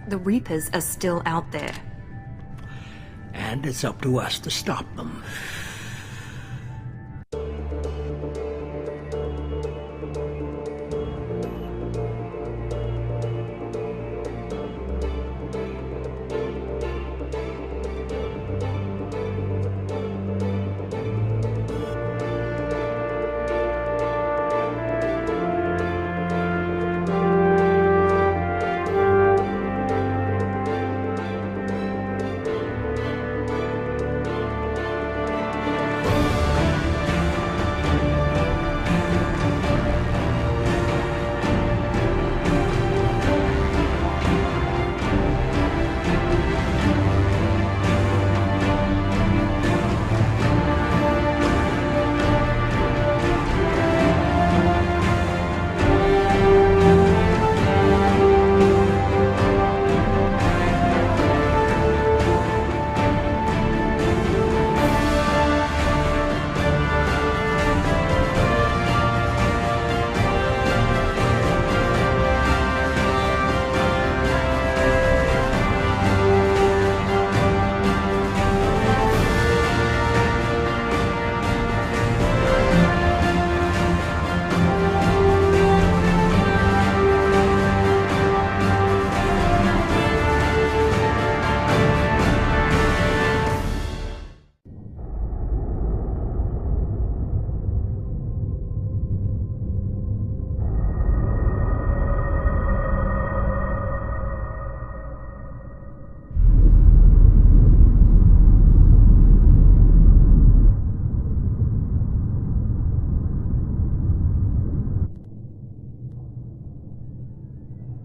The Reapers are still out there. And it's up to us to stop them.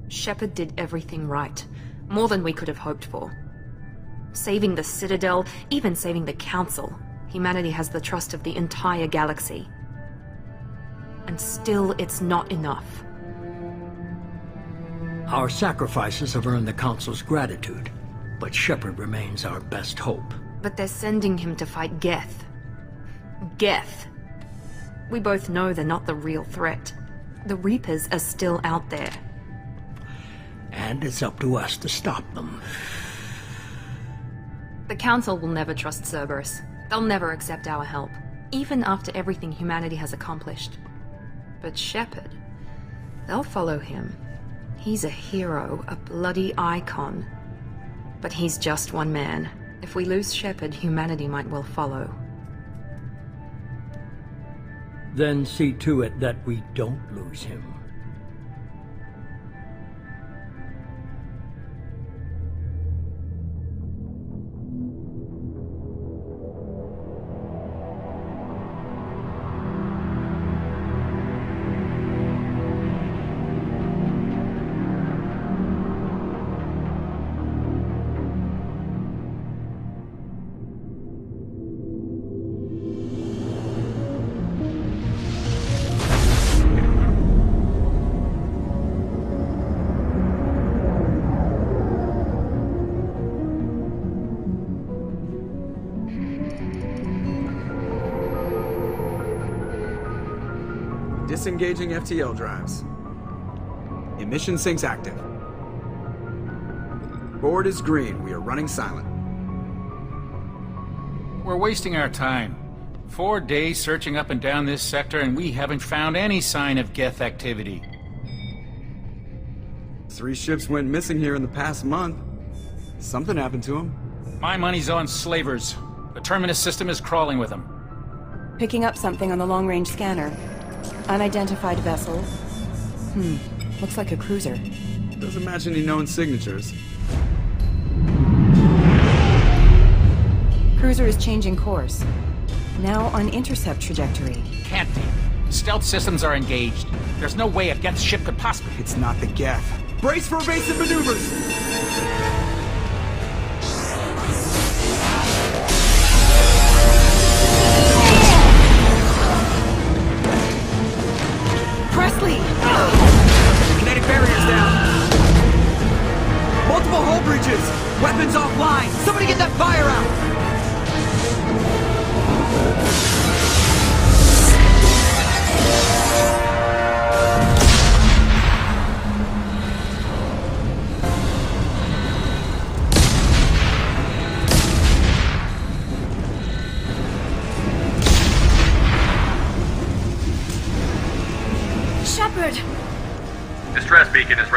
Shepard did everything right, more than we could have hoped for. Saving the Citadel, even saving the Council, humanity has the trust of the entire galaxy. And still, it's not enough. Our sacrifices have earned the Council's gratitude, but Shepard remains our best hope. But they're sending him to fight Geth. Geth. We both know they're not the real threat. The Reapers are still out there. And it's up to us to stop them. The Council will never trust Cerberus. They'll never accept our help, even after everything humanity has accomplished. But Shepard, they'll follow him. He's a hero, a bloody icon. But he's just one man. If we lose Shepard, humanity might well follow. Then see to it that we don't lose him. Disengaging FTL drives. Emission sinks active. Board is green. We are running silent. We're wasting our time. 4 days searching up and down this sector, and we haven't found any sign of Geth activity. 3 ships went missing here in the past month. Something happened to them. My money's on slavers. The Terminus system is crawling with them. Picking up something on the long-range scanner. Unidentified vessel. Looks like a cruiser. Doesn't match any known signatures. Cruiser is changing course. Now on intercept trajectory. Can't be. Stealth systems are engaged. There's no way a Geth ship could possibly... It's not the Geth. Brace for evasive maneuvers! Presley! Kinetic barriers down. Multiple hull breaches. Weapons offline. Somebody get that fire out.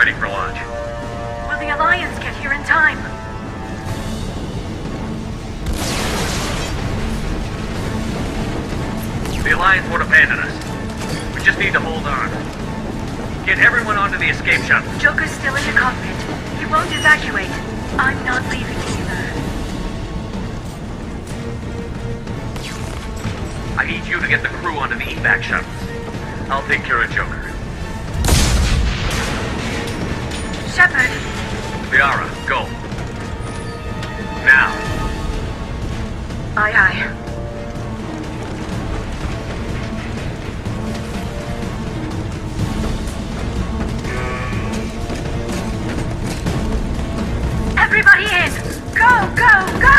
ready for launch. Will the Alliance get here in time? The Alliance won't abandon us. We just need to hold on. Get everyone onto the escape shuttle. Joker's still in the cockpit. He won't evacuate. I'm not leaving either. I need you to get the crew onto the evac shuttles. I'll take care of Joker. Shepard! Liara, go. Now. Aye, aye. Everybody in! Go, go, go!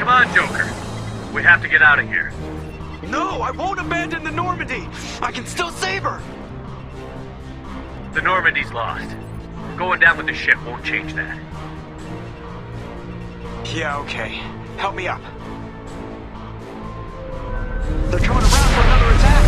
Come on, Joker. We have to get out of here. No, I won't abandon the Normandy! I can still save her! The Normandy's lost. Going down with the ship won't change that. Yeah, okay. Help me up. They're coming around for another attack!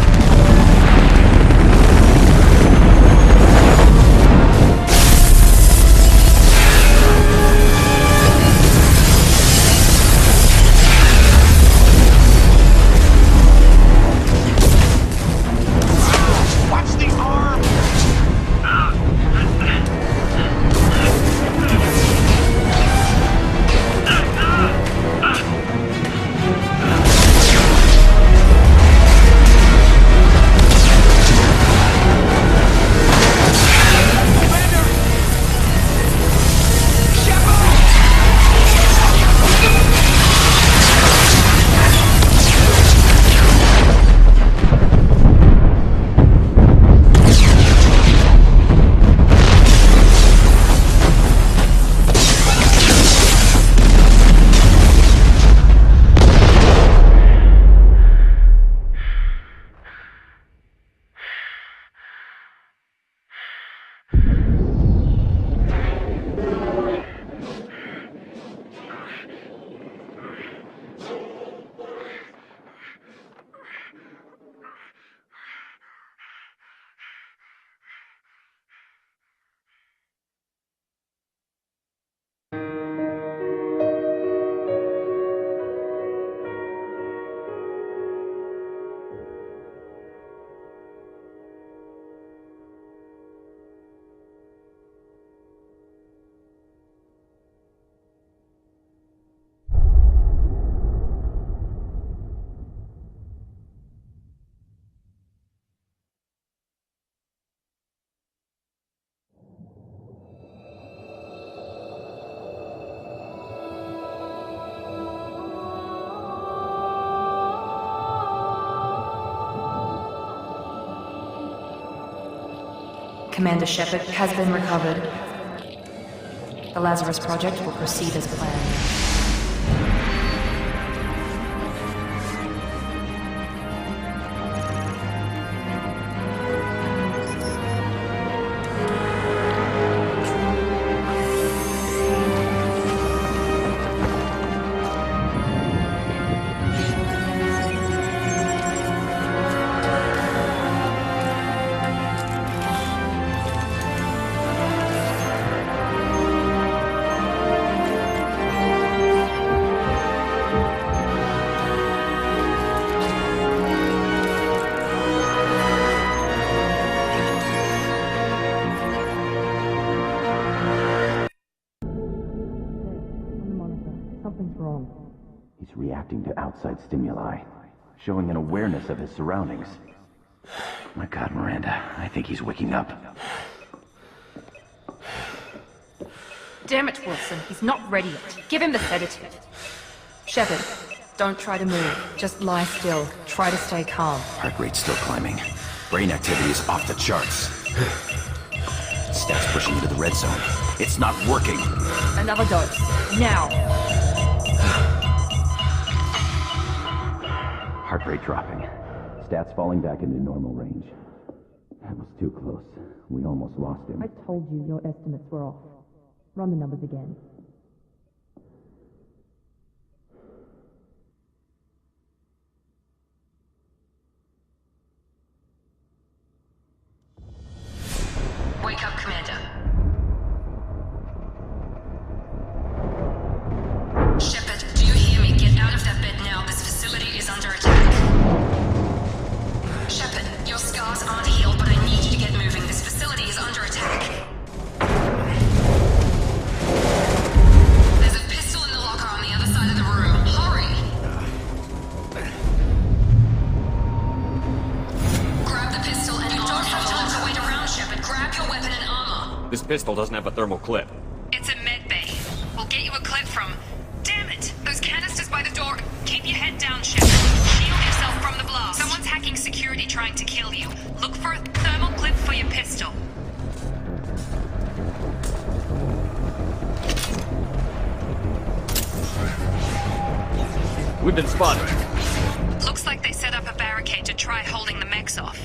Commander Shepard has been recovered. The Lazarus project will proceed as planned. He's reacting to outside stimuli, showing an awareness of his surroundings. My God, Miranda, I think he's waking up. Damn it, Wilson. He's not ready yet. Give him the sedative. Shepard, don't try to move. Just lie still. Try to stay calm. Heart rate's still climbing. Brain activity is off the charts. Stats pushing into the red zone. It's not working. Another dose. Now. Heart rate dropping. Stats falling back into normal range. That was too close. We almost lost him. I told you your estimates were off. Run the numbers again. Wake up, Commander. Shepard, do you hear me? Get out of that bed now. This facility is under attack. Shepard, your scars aren't healed, but I need you to get moving. This facility is under attack. There's a pistol in the locker on the other side of the room. Hurry! Grab the pistol and you don't have time to wait around, Shepard. Grab your weapon and armor. This pistol doesn't have a thermal clip. It's a med bay. We'll get you a clip from... Damn it! Those canisters by the door. Keep your head down, Shepard. Shield yourself from the blast. Someone's hacking security trying to kill you. Look for a thermal clip for your pistol. We've been spotted. Looks like they set up a barricade to try holding the mechs off.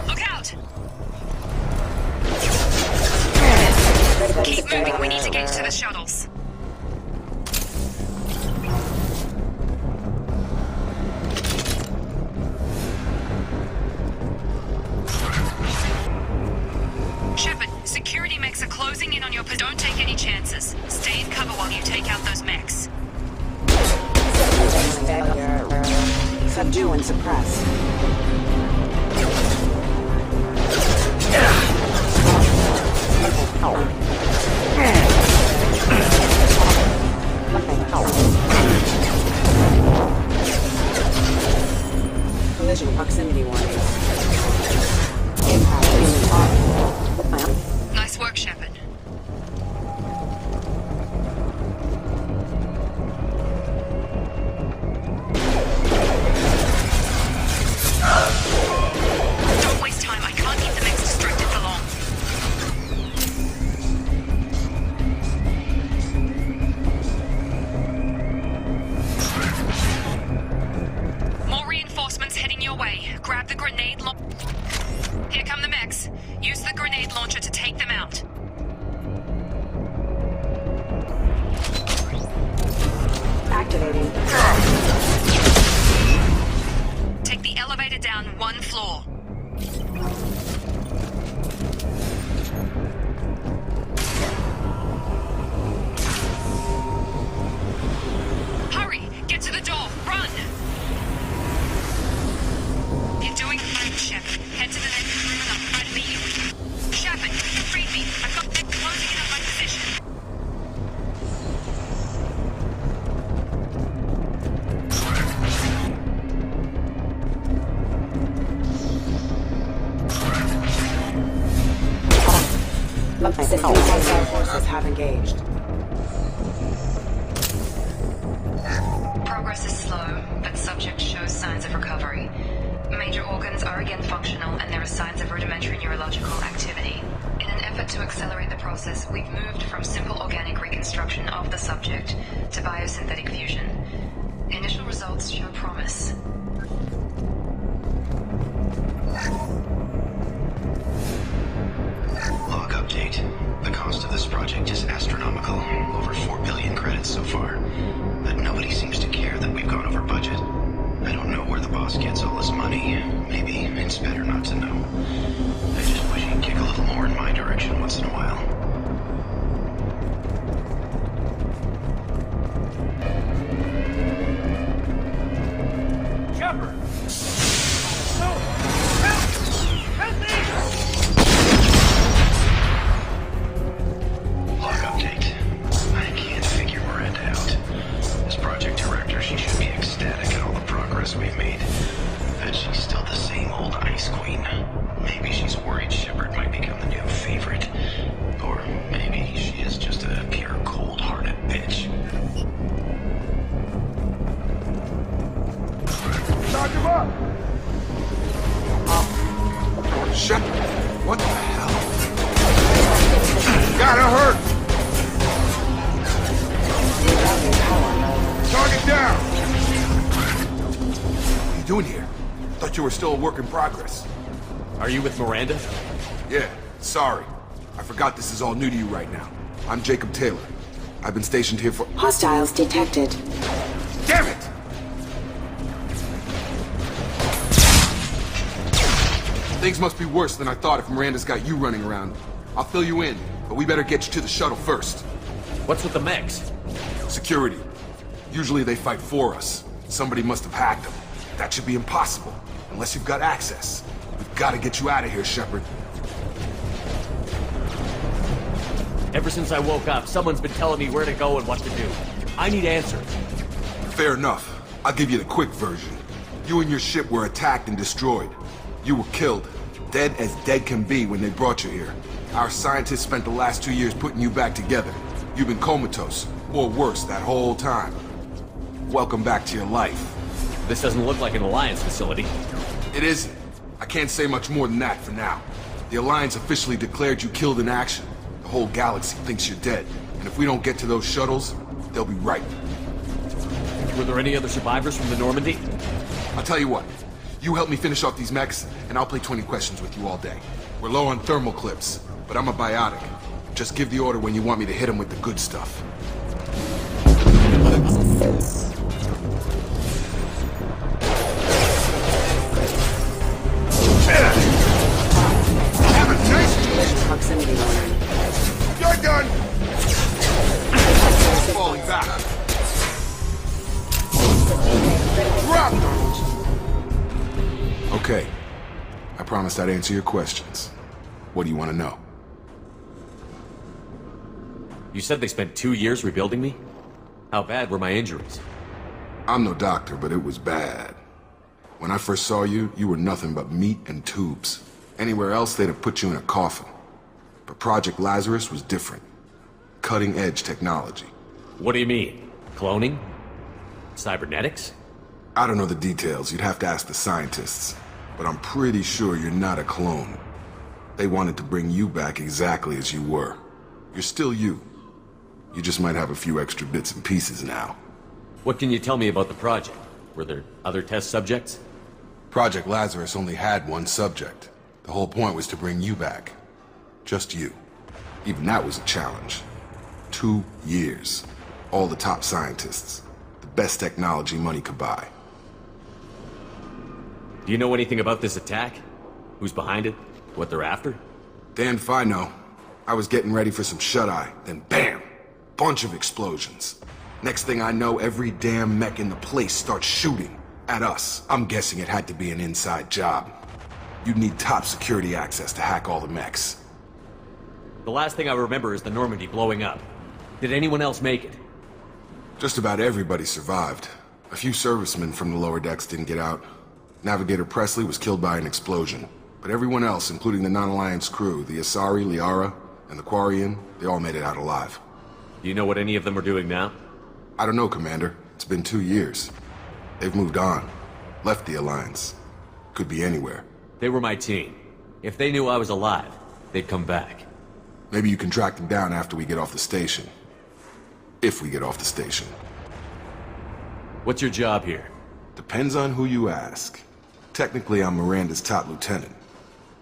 Look out! Keep moving, we need to get to the shuttles. Shepard, security mechs are closing in on your position. Don't take any chances. Stay in cover while you take out those mechs. Subdue and suppress. Collision proximity warning. Impact is on. Nice work, Shepard. Don't waste time. I can't keep the mechs distracted for long. More reinforcements heading your way. Grab the grenade launcher. Here come the mechs. Use the grenade launcher to take them out. Activating. Take the elevator down one floor. Hurry! Get to the door! Run! You're doing fine, Shepard. Head to the next room and I'll try to beat you. Shepard, you read me. I've got them closing in on my position. Hostile forces have engaged. Progress is slow, but subject shows signs of recovery. Major organs are again functional, and there are signs of rudimentary neurological activity. In an effort to accelerate the process, we've moved from simple organic reconstruction of the subject to biosynthetic fusion. Initial results show promise. Log update. The cost of this project is astronomical. Over 4 billion credits so far. But nobody seems to care that we've gone over budget. I don't know where the boss gets all this money. Maybe it's better not to know. I just wish he'd kick a little more in my direction once in a while. Shepard! No! Help! Help me! Log update. I you were still a work in progress. Are you with Miranda? Yeah, sorry. I forgot this is all new to you right now. I'm Jacob Taylor. I've been stationed here for— Hostiles detected. Damn it! Things must be worse than I thought if Miranda's got you running around. I'll fill you in, but we better get you to the shuttle first. What's with the mechs? Security. Usually they fight for us. Somebody must have hacked them. That should be impossible, unless you've got access. We've got to get you out of here, Shepard. Ever since I woke up, someone's been telling me where to go and what to do. I need answers. Fair enough. I'll give you the quick version. You and your ship were attacked and destroyed. You were killed. Dead as dead can be when they brought you here. Our scientists spent the last 2 years putting you back together. You've been comatose, or worse, that whole time. Welcome back to your life. This doesn't look like an Alliance facility. It isn't. I can't say much more than that for now. The Alliance officially declared you killed in action. The whole galaxy thinks you're dead. And if we don't get to those shuttles, they'll be right. Were there any other survivors from the Normandy? I'll tell you what. You help me finish off these mechs, and I'll play 20 questions with you all day. We're low on thermal clips, but I'm a biotic. Just give the order when you want me to hit them with the good stuff. Have a nice proximity warning. You're done! Falling back. Drop! Okay. I promised I'd answer your questions. What do you want to know? You said they spent 2 years rebuilding me? How bad were my injuries? I'm no doctor, but it was bad. When I first saw you, you were nothing but meat and tubes. Anywhere else, they'd have put you in a coffin. But Project Lazarus was different. Cutting-edge technology. What do you mean? Cloning? Cybernetics? I don't know the details. You'd have to ask the scientists. But I'm pretty sure you're not a clone. They wanted to bring you back exactly as you were. You're still you. You just might have a few extra bits and pieces now. What can you tell me about the project? Were there other test subjects? Project Lazarus only had one subject. The whole point was to bring you back. Just you. Even that was a challenge. 2 years. All the top scientists. The best technology money could buy. Do you know anything about this attack? Who's behind it? What they're after? Damned if I know. I was getting ready for some shut-eye, then bam! Bunch of explosions. Next thing I know, every damn mech in the place starts shooting at us. I'm guessing it had to be an inside job. You'd need top security access to hack all the mechs. The last thing I remember is the Normandy blowing up. Did anyone else make it? Just about everybody survived. A few servicemen from the lower decks didn't get out. Navigator Presley was killed by an explosion. But everyone else, including the non-Alliance crew, the Asari, Liara, and the Quarian, they all made it out alive. Do you know what any of them are doing now? I don't know, Commander. It's been 2 years. They've moved on. Left the Alliance. Could be anywhere. They were my team. If they knew I was alive, they'd come back. Maybe you can track them down after we get off the station. If we get off the station. What's your job here? Depends on who you ask. Technically, I'm Miranda's top lieutenant.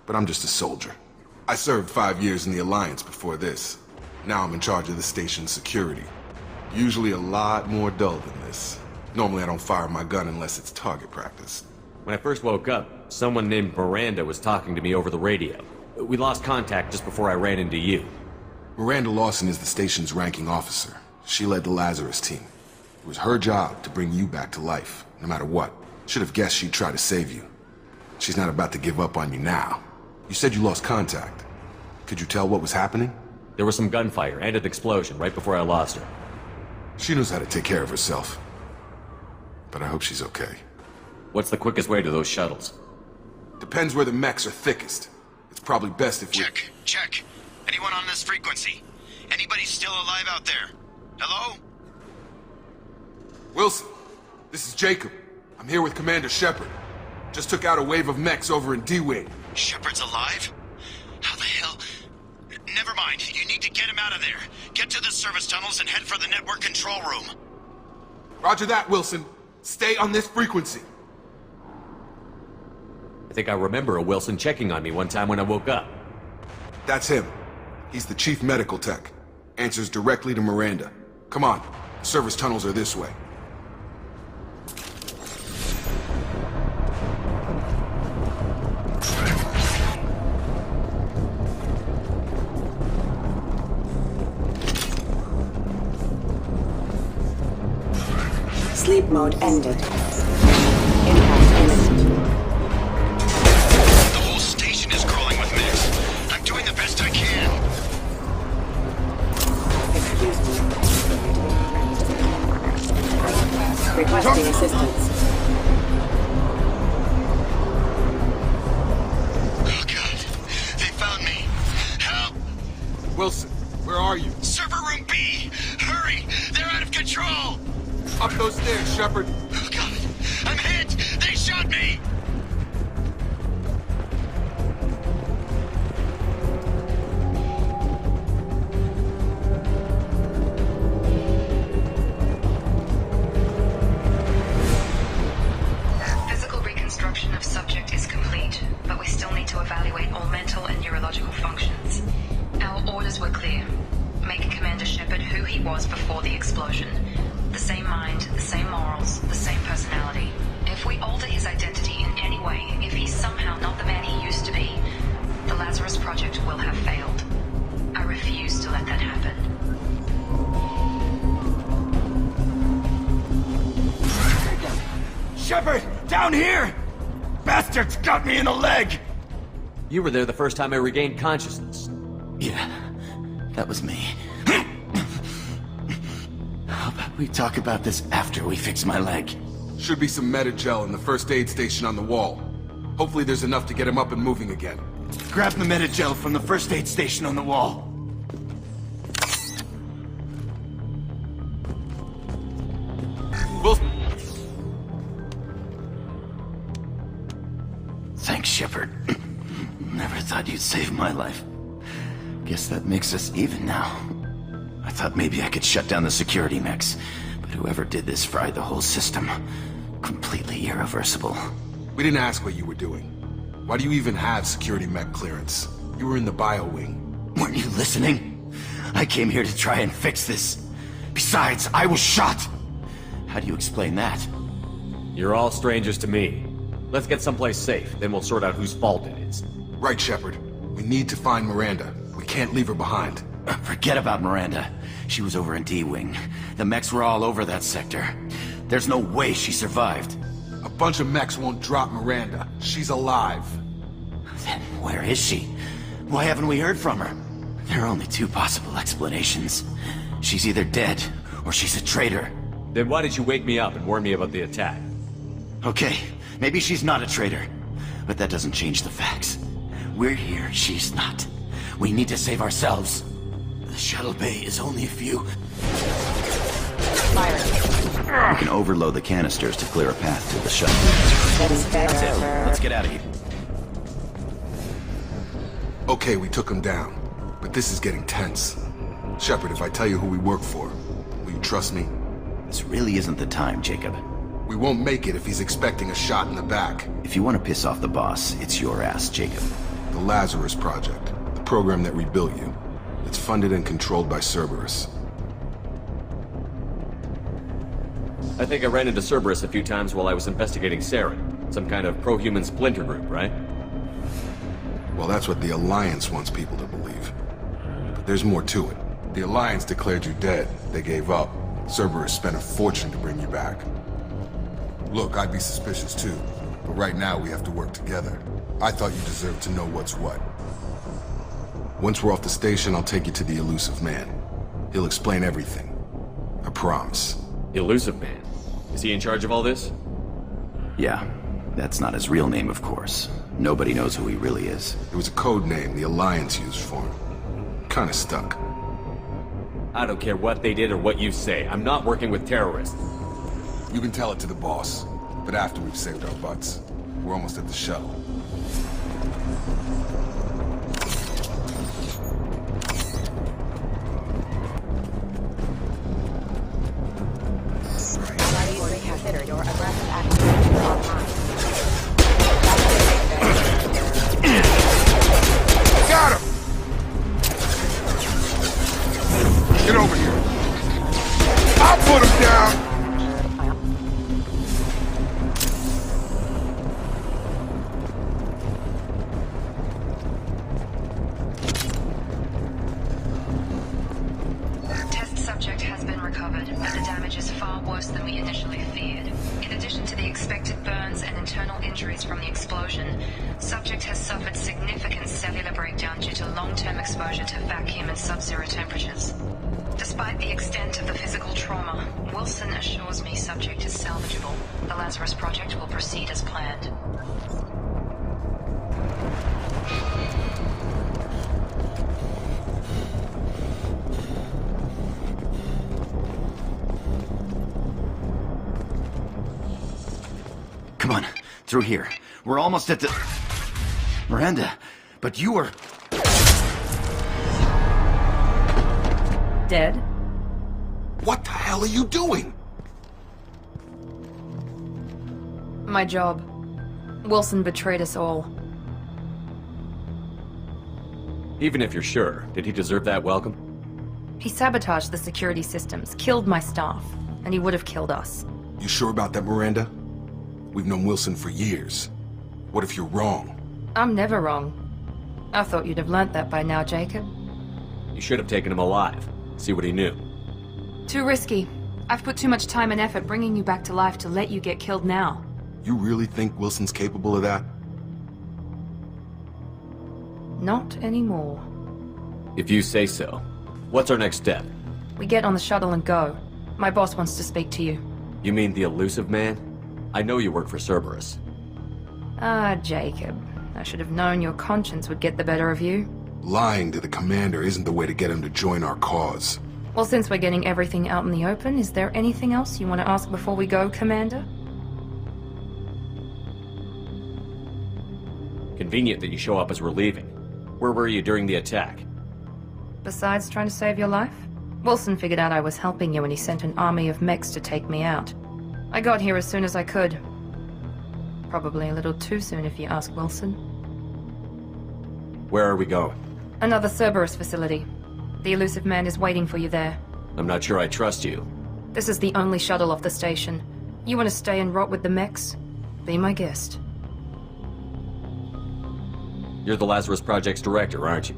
But I'm just a soldier. I served 5 years in the Alliance before this. Now I'm in charge of the station's security. Usually a lot more dull than this. Normally I don't fire my gun unless it's target practice. When I first woke up, someone named Miranda was talking to me over the radio. We lost contact just before I ran into you. Miranda Lawson is the station's ranking officer. She led the Lazarus team. It was her job to bring you back to life, no matter what. Should have guessed she'd try to save you. She's not about to give up on you now. You said you lost contact. Could you tell what was happening? There was some gunfire and an explosion right before I lost her. She knows how to take care of herself. But I hope she's okay. What's the quickest way to those shuttles? Depends where the mechs are thickest. It's probably best if we— Check. Anyone on this frequency? Anybody still alive out there? Hello? Wilson, this is Jacob. I'm here with Commander Shepard. Just took out a wave of mechs over in D-Wing. Shepard's alive? How the hell? Never mind. You need to get him out of there. Get to the service tunnels and head for the network control room. Roger that, Wilson. Stay on this frequency. think I remember a Wilson checking on me one time when I woke up. That's him. He's the chief medical tech. Answers directly to Miranda. Come on, service tunnels are this way. Sleep mode ended. Impact imminent. The whole station is crawling with mix. I'm doing the best I can. Excuse me. Requesting assistance. Oh god. They found me. Help! Wilson, where are you? Server room B! Hurry! They're out of control! Up those stairs, Shepard. Oh god! I'm hit! They shot me! Physical reconstruction of subject is complete, but we still need to evaluate all mental and neurological functions. Our orders were clear. Make Commander Shepard who he was before the explosion. The same mind, the same morals, the same personality. If we alter his identity in any way, if he's somehow not the man he used to be, the Lazarus Project will have failed. I refuse to let that happen. Shepard! Down here! Bastards got me in the leg! You were there the first time I regained consciousness. Yeah, that was me. How about we talk about this after we fix my leg? Should be some Metagel in the first aid station on the wall. Hopefully there's enough to get him up and moving again. Grab the Metagel from the first aid station on the wall. Wilson! Thanks, Shepard. Never thought you'd save my life. Guess that makes us even now. I thought maybe I could shut down the security mechs, but whoever did this fried the whole system. Completely irreversible. We didn't ask what you were doing. Why do you even have security mech clearance? You were in the bio wing. Weren't you listening? I came here to try and fix this. Besides, I was shot! How do you explain that? You're all strangers to me. Let's get someplace safe, then we'll sort out whose fault it is. Right, Shepard. We need to find Miranda. We can't leave her behind. Forget about Miranda. She was over in D-Wing. The mechs were all over that sector. There's no way she survived. A bunch of mechs won't drop Miranda. She's alive. Then where is she? Why haven't we heard from her? There are only two possible explanations. She's either dead, or she's a traitor. Then why did you wake me up and warn me about the attack? Okay, maybe she's not a traitor. But that doesn't change the facts. We're here, she's not. We need to save ourselves. The shuttle bay is only a few... Fire. We can overload the canisters to clear a path to the shuttle. That's it. Let's get out of here. Okay, we took him down. But this is getting tense. Shepard, if I tell you who we work for, will you trust me? This really isn't the time, Jacob. We won't make it if he's expecting a shot in the back. If you want to piss off the boss, it's your ass, Jacob. The Lazarus Project. The program that rebuilt you. It's funded and controlled by Cerberus. I think I ran into Cerberus a few times while I was investigating Saren. Some kind of pro-human splinter group, right? Well, that's what the Alliance wants people to believe. But there's more to it. The Alliance declared you dead. They gave up. Cerberus spent a fortune to bring you back. Look, I'd be suspicious too. But right now we have to work together. I thought you deserved to know what's what. Once we're off the station, I'll take you to the Elusive Man. He'll explain everything. I promise. Elusive Man? Is he in charge of all this? Yeah. That's not his real name, of course. Nobody knows who he really is. It was a code name the Alliance used for him. Kinda stuck. I don't care what they did or what you say. I'm not working with terrorists. You can tell it to the boss. But after we've saved our butts. We're almost at the shuttle. Reconsider your aggressive activity online. the damage is far worse than we initially feared. In addition to the expected burns and internal injuries from the explosion, subject has suffered significant cellular breakdown due to long-term exposure to vacuum and sub-zero temperatures. Despite the extent of the physical trauma, Wilson assures me subject is salvageable. The Lazarus project will proceed as planned. Come on, through here. We're almost at the... Miranda, but you were... Dead? What the hell are you doing? My job. Wilson betrayed us all. Even if you're sure, did he deserve that welcome? He sabotaged the security systems, killed my staff, and he would have killed us. You sure about that, Miranda? We've known Wilson for years. What if you're wrong? I'm never wrong. I thought you'd have learnt that by now, Jacob. You should have taken him alive. See what he knew. Too risky. I've put too much time and effort bringing you back to life to let you get killed now. You really think Wilson's capable of that? Not anymore. If you say so. What's our next step? We get on the shuttle and go. My boss wants to speak to you. You mean the elusive man? I know you work for Cerberus. Ah, Jacob. I should have known your conscience would get the better of you. Lying to the commander isn't the way to get him to join our cause. Well, since we're getting everything out in the open, is there anything else you want to ask before we go, Commander? Convenient that you show up as we're leaving. Where were you during the attack? Besides trying to save your life? Wilson figured out I was helping you and he sent an army of mechs to take me out. I got here as soon as I could. Probably a little too soon if you ask Wilson. Where are we going? Another Cerberus facility. The elusive man is waiting for you there. I'm not sure I trust you. This is the only shuttle off the station. You want to stay and rot with the mechs? Be my guest. You're the Lazarus Project's director, aren't you?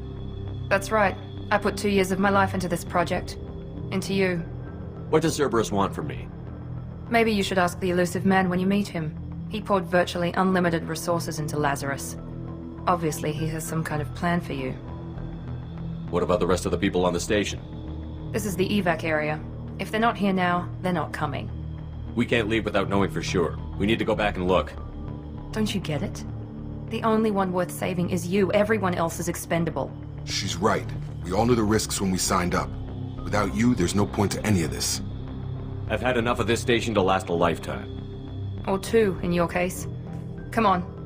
That's right. I put 2 years of my life into this project. Into you. What does Cerberus want from me? Maybe you should ask the elusive man when you meet him. He poured virtually unlimited resources into Lazarus. Obviously, he has some kind of plan for you. What about the rest of the people on the station? This is the evac area. If they're not here now, they're not coming. We can't leave without knowing for sure. We need to go back and look. Don't you get it? The only one worth saving is you. Everyone else is expendable. She's right. We all knew the risks when we signed up. Without you, there's no point to any of this. I've had enough of this station to last a lifetime. Or 2, in your case. Come on.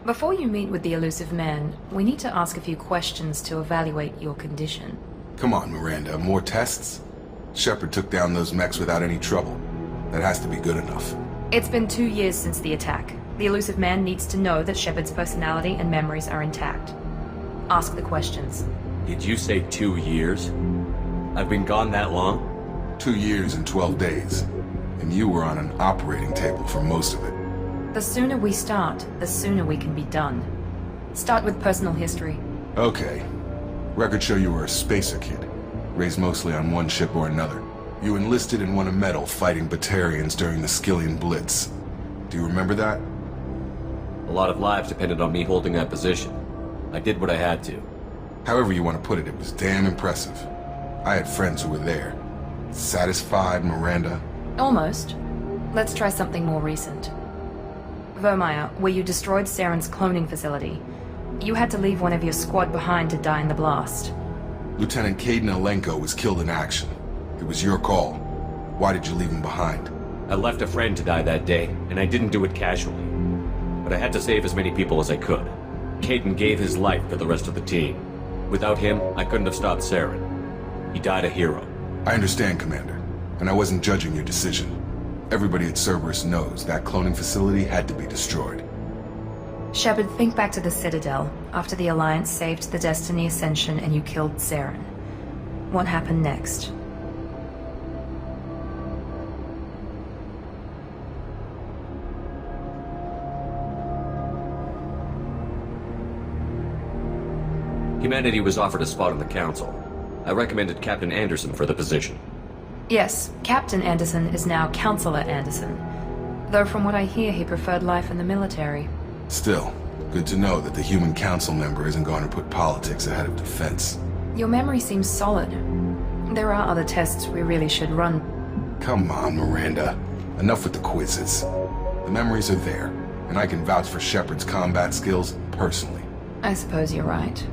Before you meet with the elusive man, we need to ask a few questions to evaluate your condition. Come on, Miranda, more tests? Shepard took down those mechs without any trouble. That has to be good enough. It's been 2 years since the attack. The elusive man needs to know that Shepard's personality and memories are intact. Ask the questions. Did you say 2 years? I've been gone that long? 2 years and 12 days. And you were on an operating table for most of it. The sooner we start, the sooner we can be done. Start with personal history. Okay. Records show you were a spacer kid, raised mostly on one ship or another. You enlisted and won a medal fighting Batarians during the Skillian Blitz. Do you remember that? A lot of lives depended on me holding that position. I did what I had to. However you want to put it, it was damn impressive. I had friends who were there. Satisfied, Miranda? Almost. Let's try something more recent. Vermeer, where you destroyed Saren's cloning facility. You had to leave one of your squad behind to die in the blast. Lieutenant Caden Alenko was killed in action. It was your call. Why did you leave him behind? I left a friend to die that day, and I didn't do it casually. But I had to save as many people as I could. Caden gave his life for the rest of the team. Without him, I couldn't have stopped Saren. He died a hero. I understand, Commander, and I wasn't judging your decision. Everybody at Cerberus knows that cloning facility had to be destroyed. Shepard, think back to the Citadel, after the Alliance saved the Destiny Ascension and you killed Saren. What happened next? Humanity was offered a spot on the Council. I recommended Captain Anderson for the position. Yes, Captain Anderson is now Counselor Anderson. Though from what I hear, he preferred life in the military. Still, good to know that the human council member isn't going to put politics ahead of defense. Your memory seems solid. There are other tests we really should run. Come on, Miranda. Enough with the quizzes. The memories are there, and I can vouch for Shepard's combat skills personally. I suppose you're right.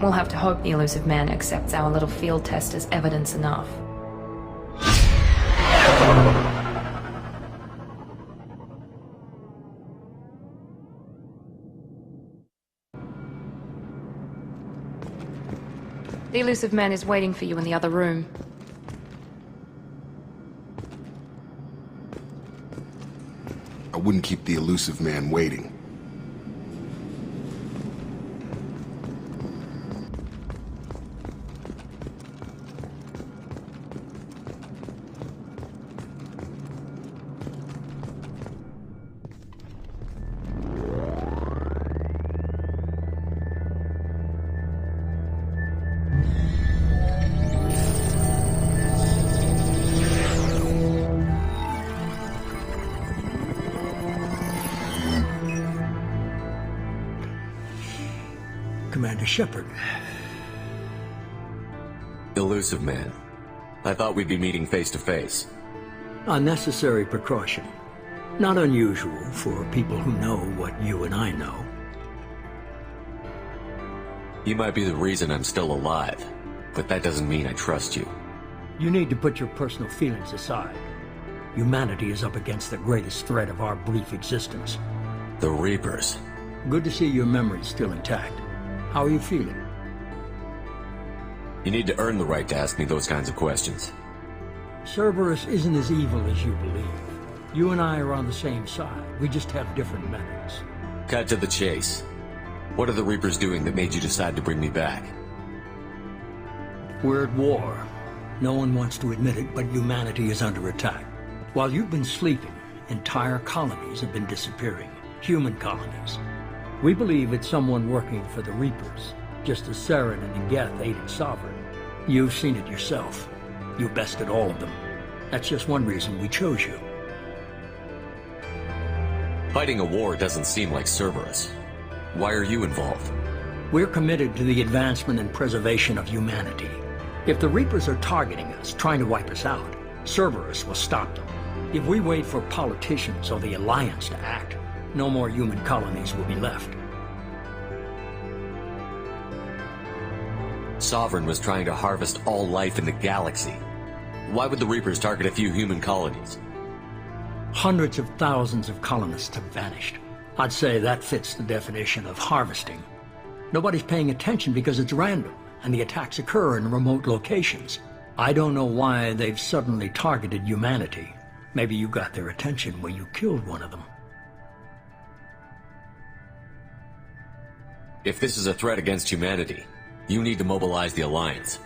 We'll have to hope the Elusive Man accepts our little field test as evidence enough. The Elusive Man is waiting for you in the other room. I wouldn't keep the Elusive Man waiting. Commander Shepard. Elusive Man. I thought we'd be meeting face to face. Unnecessary precaution. Not unusual for people who know what you and I know. You might be the reason I'm still alive, but that doesn't mean I trust you. You need to put your personal feelings aside. Humanity is up against the greatest threat of our brief existence. The Reapers. Good to see your memory's still intact. How are you feeling? You need to earn the right to ask me those kinds of questions. Cerberus isn't as evil as you believe. You and I are on the same side. We just have different methods. Cut to the chase. What are the Reapers doing that made you decide to bring me back? We're at war. No one wants to admit it, but humanity is under attack. While you've been sleeping, entire colonies have been disappearing. Human colonies. We believe it's someone working for the Reapers, just as Saren and Geth aided Sovereign. You've seen it yourself. You bested all of them. That's just one reason we chose you. Fighting a war doesn't seem like Cerberus. Why are you involved? We're committed to the advancement and preservation of humanity. If the Reapers are targeting us, trying to wipe us out, Cerberus will stop them. If we wait for politicians or the Alliance to act, no more human colonies will be left. Sovereign was trying to harvest all life in the galaxy. Why would the Reapers target a few human colonies? Hundreds of thousands of colonists have vanished. I'd say that fits the definition of harvesting. Nobody's paying attention because it's random, and the attacks occur in remote locations. I don't know why they've suddenly targeted humanity. Maybe you got their attention when you killed one of them. If this is a threat against humanity, you need to mobilize the Alliance.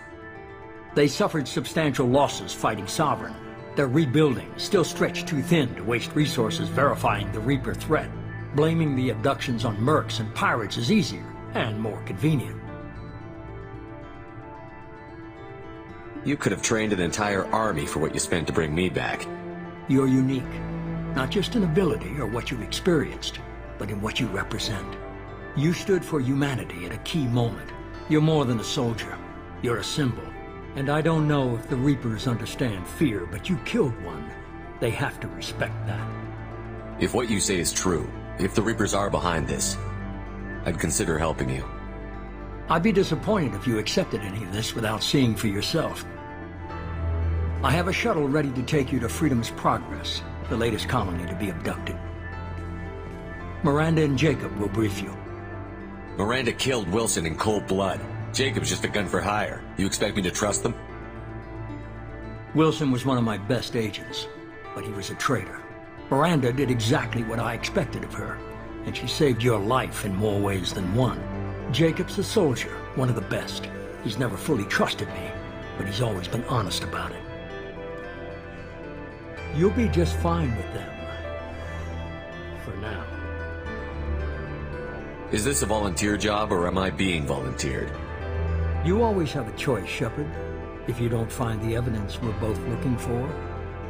They suffered substantial losses fighting Sovereign. They're rebuilding, still stretched too thin to waste resources verifying the Reaper threat. Blaming the abductions on mercs and pirates is easier and more convenient. You could have trained an entire army for what you spent to bring me back. You're unique, not just in ability or what you've experienced, but in what you represent. You stood for humanity at a key moment. You're more than a soldier. You're a symbol. And I don't know if the Reapers understand fear, but you killed one. They have to respect that. If what you say is true, if the Reapers are behind this, I'd consider helping you. I'd be disappointed if you accepted any of this without seeing for yourself. I have a shuttle ready to take you to Freedom's Progress, the latest colony to be abducted. Miranda and Jacob will brief you. Miranda killed Wilson in cold blood. Jacob's just a gun for hire. You expect me to trust them? Wilson was one of my best agents, but he was a traitor. Miranda did exactly what I expected of her. and she saved your life in more ways than one. Jacob's a soldier, one of the best. He's never fully trusted me, but he's always been honest about it. You'll be just fine with them. For now. Is this a volunteer job, or am I being volunteered? You always have a choice, Shepard. If you don't find the evidence we're both looking for,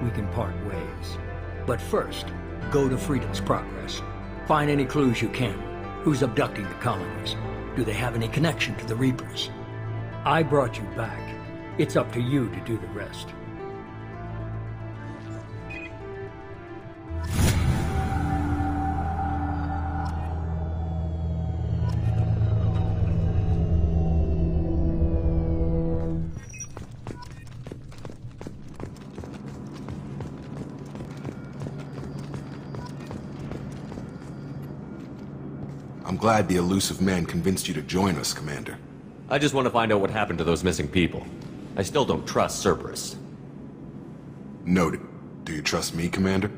we can part ways. But first, go to Freedom's Progress. Find any clues you can. Who's abducting the colonies? Do they have any connection to the Reapers? I brought you back. It's up to you to do the rest. I'm glad the elusive man convinced you to join us, Commander. I just want to find out what happened to those missing people. I still don't trust Cerberus. Noted. Do you trust me, Commander?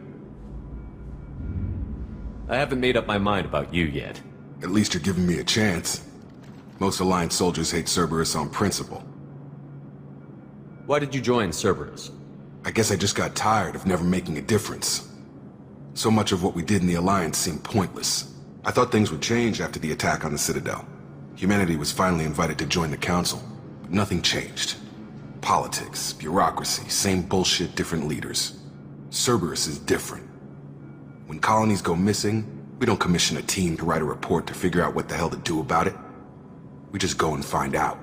I haven't made up my mind about you yet. At least you're giving me a chance. Most Alliance soldiers hate Cerberus on principle. Why did you join Cerberus? I guess I just got tired of never making a difference. So much of what we did in the Alliance seemed pointless. I thought things would change after the attack on the Citadel. Humanity was finally invited to join the Council, but nothing changed. Politics, bureaucracy, same bullshit, different leaders. Cerberus is different. When colonies go missing, we don't commission a team to write a report to figure out what the hell to do about it. We just go and find out.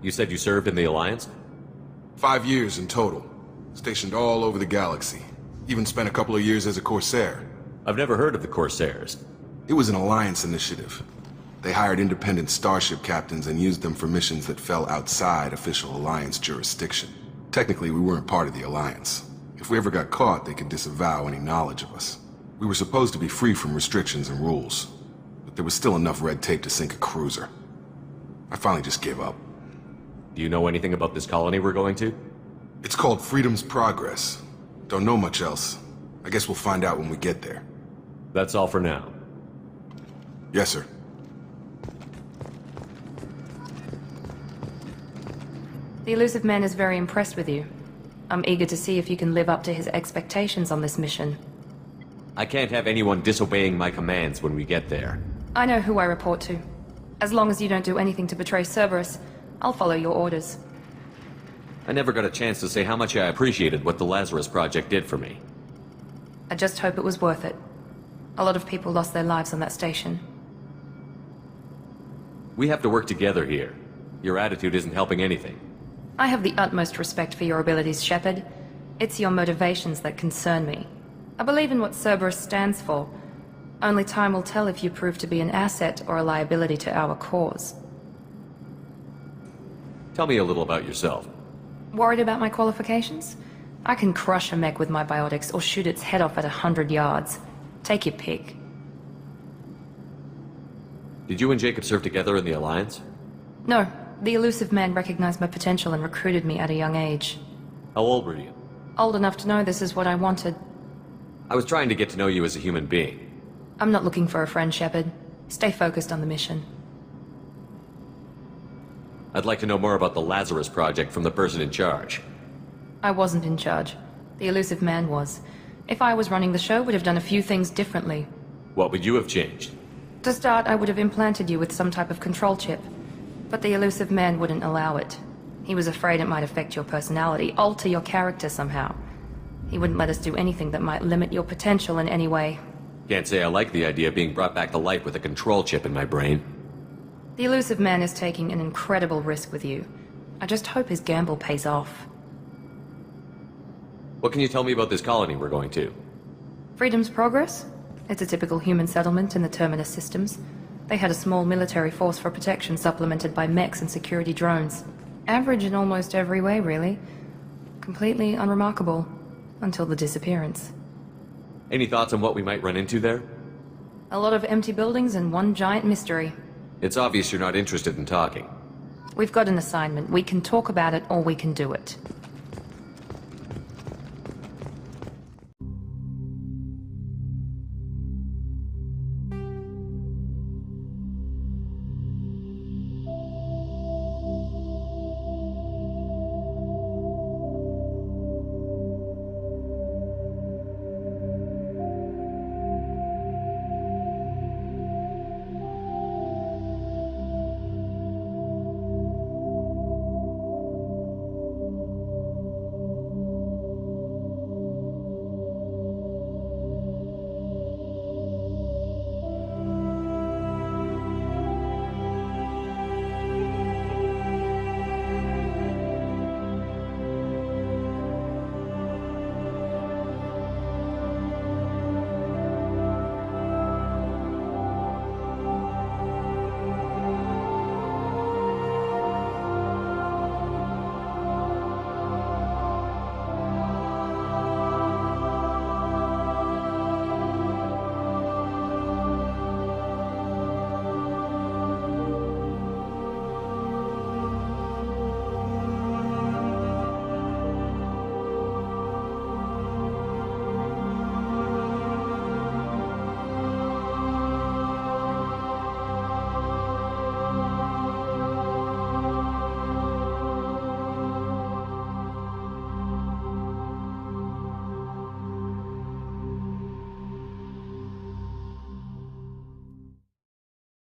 You said you served in the Alliance? 5 years in total. Stationed all over the galaxy. Even spent a couple of years as a Corsair. I've never heard of the Corsairs. It was an Alliance initiative. They hired independent starship captains and used them for missions that fell outside official Alliance jurisdiction. Technically, we weren't part of the Alliance. If we ever got caught, they could disavow any knowledge of us. We were supposed to be free from restrictions and rules, but there was still enough red tape to sink a cruiser. I finally just gave up. Do you know anything about this colony we're going to? It's called Freedom's Progress. Don't know much else. I guess we'll find out when we get there. That's all for now. Yes, sir. The elusive man is very impressed with you. I'm eager to see if you can live up to his expectations on this mission. I can't have anyone disobeying my commands when we get there. I know who I report to. As long as you don't do anything to betray Cerberus, I'll follow your orders. I never got a chance to say how much I appreciated what the Lazarus project did for me. I just hope it was worth it. A lot of people lost their lives on that station. We have to work together here. Your attitude isn't helping anything. I have the utmost respect for your abilities, Shepard. It's your motivations that concern me. I believe in what Cerberus stands for. Only time will tell if you prove to be an asset or a liability to our cause. Tell me a little about yourself. Worried about my qualifications? I can crush a mech with my biotics or shoot its head off at 100 yards. Take your pick. Did you and Jacob serve together in the Alliance? No. The elusive man recognized my potential and recruited me at a young age. How old were you? Old enough to know this is what I wanted. I was trying to get to know you as a human being. I'm not looking for a friend, Shepard. Stay focused on the mission. I'd like to know more about the Lazarus project from the person in charge. I wasn't in charge. The elusive man was. If I was running the show, would have done a few things differently. What would you have changed? To start, I would have implanted you with some type of control chip. But the elusive man wouldn't allow it. He was afraid it might affect your personality, alter your character somehow. He wouldn't let us do anything that might limit your potential in any way. Can't say I like the idea of being brought back to life with a control chip in my brain. The elusive man is taking an incredible risk with you. I just hope his gamble pays off. What can you tell me about this colony we're going to? Freedom's Progress? It's a typical human settlement in the Terminus systems. They had a small military force for protection supplemented by mechs and security drones. Average in almost every way, really. Completely unremarkable. Until the disappearance. Any thoughts on what we might run into there? A lot of empty buildings and one giant mystery. It's obvious you're not interested in talking. We've got an assignment. We can talk about it or we can do it.